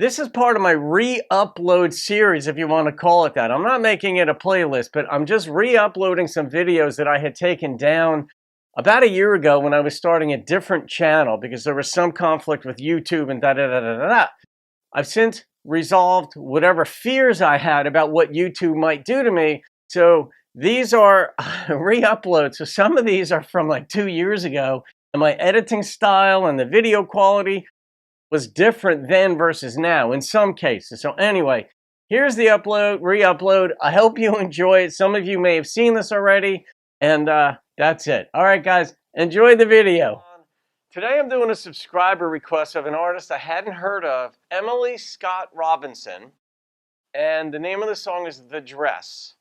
This is part of my re-upload series, if you want to call it that. I'm not making it a playlist, but I'm just re-uploading some videos that I had taken down about a year ago when I was starting a different channel because there was some conflict with YouTube and da-da-da-da-da-da. I've since resolved whatever fears I had about what YouTube might do to me. So these are re-uploads. So some of these are from like 2 years ago, and my editing style and the video quality was different then versus now in some cases. So anyway, here's the re-upload. I hope you enjoy it. Some of you may have seen this already, and that's it. All right, guys, enjoy the video. Today I'm doing a subscriber request of an artist I hadn't heard of, Emily Scott Robinson, and the name of the song is The Dress.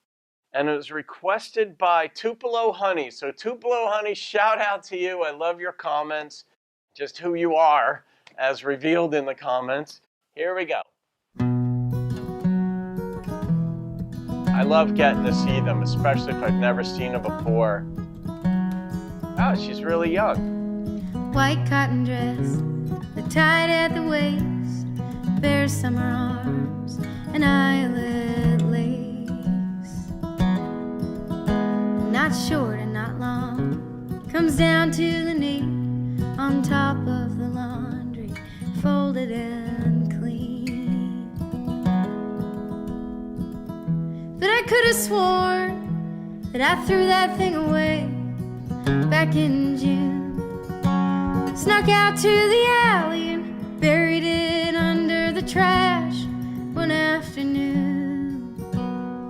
And it was requested by Tupelo Honey. So Tupelo Honey, shout out to you. I love your comments, just who you are, as revealed in the comments. Here we go. I love getting to see them, especially if I've never seen them before. Oh, she's really young. White cotton dress, the tied at the waist, bare summer arms, and eyelet lace. Not short and not long, comes down to the knee, on top of the laundry, folded and clean. But I could have sworn that I threw that thing away back in June. Snuck out to the alley and buried it under the trash one afternoon.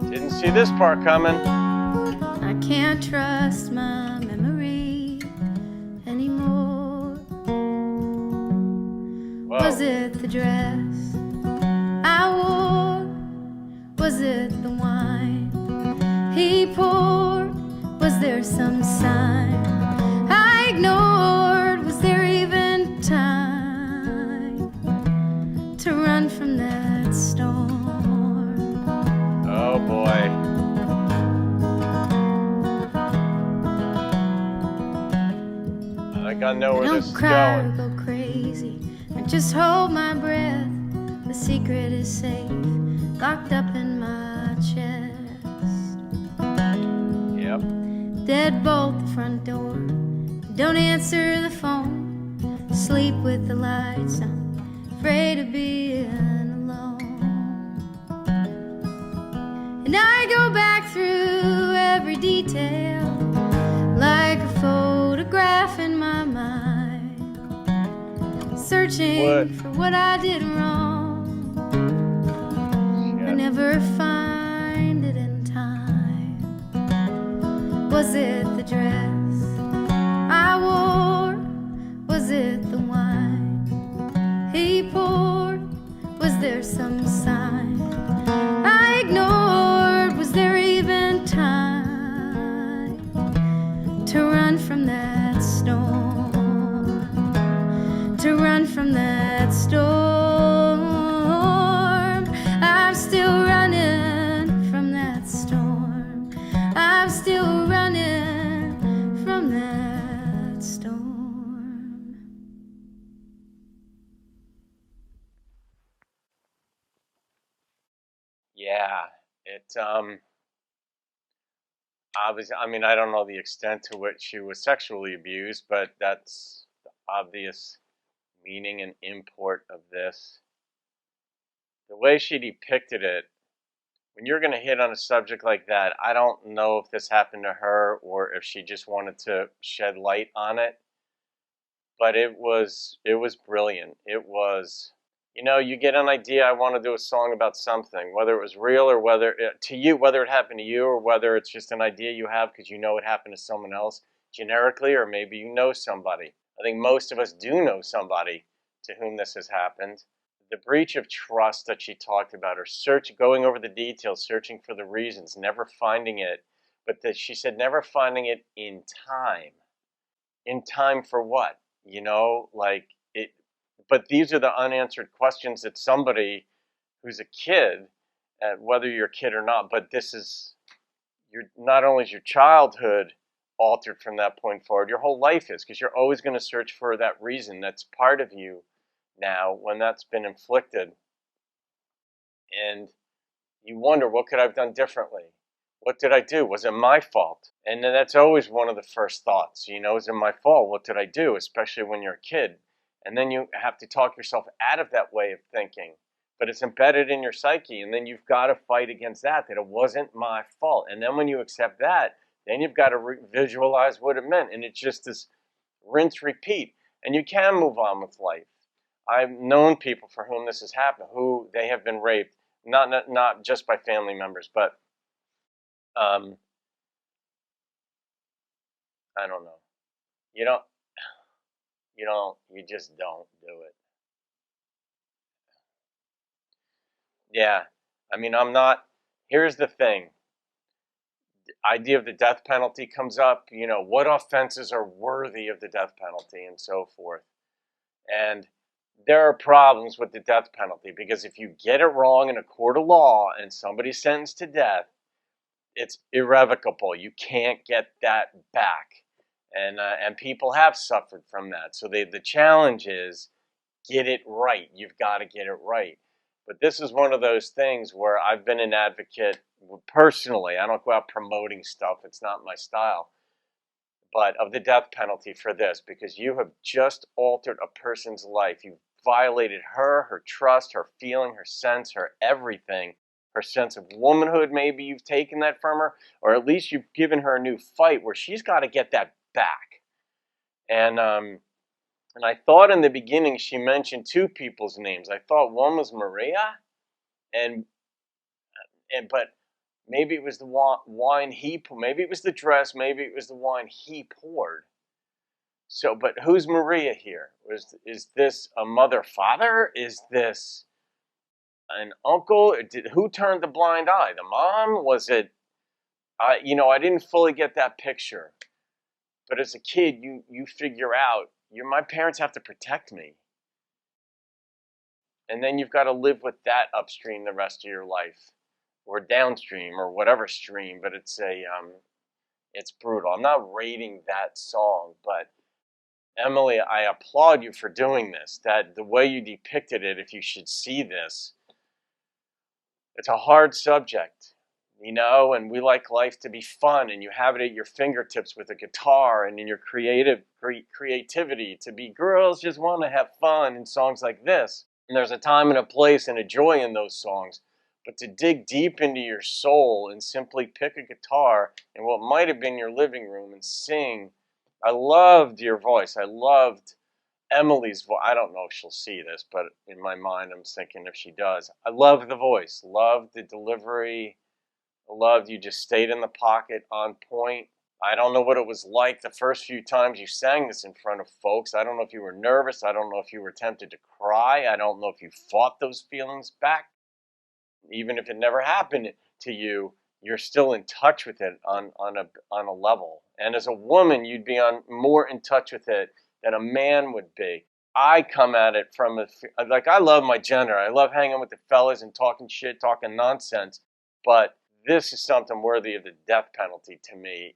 Didn't see this part coming. I can't trust my memory anymore. Whoa. Was it the dress I wore? Was it the wine he poured? Was there some sign I ignored? Was there even time to run from that storm? Oh boy. I think I know where this is Don't cry or going. go crazy, or just hold my breath. The secret is safe, locked up in my chest. Yep. Deadbolt the front door, don't answer the phone. Sleep with the lights on, afraid of being alone. And I go back through every detail, like a photograph in my mind, searching for what I did wrong. I never find it in time. Was it the dress I wore? Was it the wine he poured? Was there some sign I ignored? Was there even time to run from that storm? To run from that storm. I'm still running from that storm. I'm still running from that storm. Yeah, I mean, I don't know the extent to which she was sexually abused, but that's the obvious meaning and import of this. The way she depicted it, when you're going to hit on a subject like that, I don't know if this happened to her or if she just wanted to shed light on it, but it was brilliant. It was, you know, you get an idea, I want to do a song about something, whether it was real or whether it happened to you or whether it's just an idea you have because you know it happened to someone else generically, or maybe you know somebody. I think most of us do know somebody to whom this has happened. The breach of trust that she talked about, or going over the details, searching for the reasons, never finding it, but that she said never finding it in time. In time for what? You know, like it. But these are the unanswered questions that somebody who's a kid, whether you're a kid or not, but this is not only is your childhood altered from that point forward, your whole life is, because you're always going to search for that reason that's part of you now when that's been inflicted. And you wonder, what could I have done differently? What did I do? Was it my fault? And then that's always one of the first thoughts, is it my fault? What did I do? Especially when you're a kid. And then you have to talk yourself out of that way of thinking. But it's embedded in your psyche. And then you've got to fight against that it wasn't my fault. And then when you accept that, then you've got to visualize what it meant. And it's just this rinse, repeat. And you can move on with life. I've known people for whom this has happened, who they have been raped, not just by family members, but I don't know. You don't, you just don't do it. Yeah. I mean, here's the thing. The idea of the death penalty comes up, what offenses are worthy of the death penalty and so forth. And there are problems with the death penalty because if you get it wrong in a court of law and somebody's sentenced to death, it's irrevocable. You can't get that back. And people have suffered from that. So the challenge is get it right. You've got to get it right. But this is one of those things where I've been an advocate personally. I don't go out promoting stuff. It's not my style. But of the death penalty for this, because you have just altered a person's life. You've violated her trust, her feeling, her sense, her everything, her sense of womanhood. Maybe you've taken that from her, or at least you've given her a new fight where she's got to get that back. And I thought in the beginning she mentioned two people's names. I thought one was Maria, but maybe it was the wine he poured. Maybe it was the dress. Maybe it was the wine he poured. So, but who's Maria here? Is this a mother-father? Is this an uncle? Who turned the blind eye? The mom? Was it? I didn't fully get that picture. But as a kid, you figure out, my parents have to protect me. And then you've got to live with that upstream the rest of your life, or downstream, or whatever stream. But it's brutal. I'm not rating that song, but Emily, I applaud you for doing this. That the way you depicted it, if you should see this, it's a hard subject. And we like life to be fun, and you have it at your fingertips with a guitar and in your creativity to be girls just want to have fun in songs like this. And there's a time and a place and a joy in those songs. But to dig deep into your soul and simply pick a guitar in what might have been your living room and sing, I loved your voice. I loved Emily's voice. I don't know if she'll see this, but in my mind I'm thinking if she does. I love the voice, love the delivery. I loved you just stayed in the pocket, on point. I don't know what it was like the first few times you sang this in front of folks. I don't know if you were nervous. I don't know if you were tempted to cry. I don't know if you fought those feelings back. Even if it never happened to you, you're still in touch with it on a level. And as a woman, you'd be more in touch with it than a man would be. I come at it from I love my gender. I love hanging with the fellas and talking shit, talking nonsense. But this is something worthy of the death penalty to me.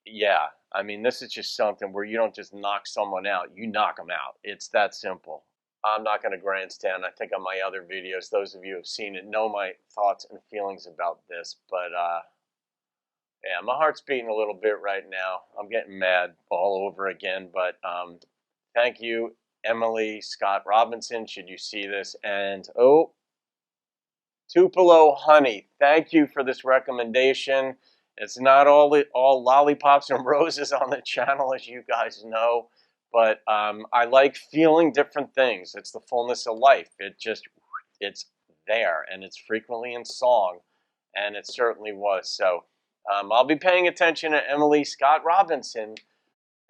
Yeah, I mean, this is just something where you don't just knock someone out, you knock them out. It's that simple. I'm not going to grandstand. I think on my other videos, those of you who have seen it know my thoughts and feelings about this. But yeah, my heart's beating a little bit right now. I'm getting mad all over again. But thank you, Emily Scott Robinson, should you see this. And Tupelo Honey, thank you for this recommendation. It's not all lollipops and roses on the channel, as you guys know, but I like feeling different things. It's the fullness of life. It's there, and it's frequently in song, and it certainly was. So I'll be paying attention to Emily Scott Robinson,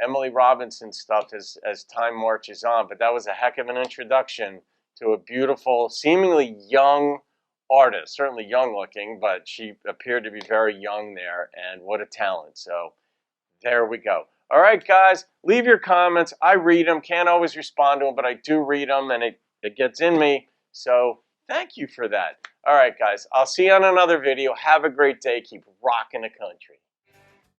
Emily Robinson stuff as time marches on, but that was a heck of an introduction to a beautiful, seemingly young artist, certainly young looking, but she appeared to be very young there, and what a talent. So there we go. All right, guys, leave your comments. I read them, can't always respond to them, but I do read them, and it gets in me. So thank you for that. All right, guys, I'll see you on another video. Have a great day. Keep rocking the country.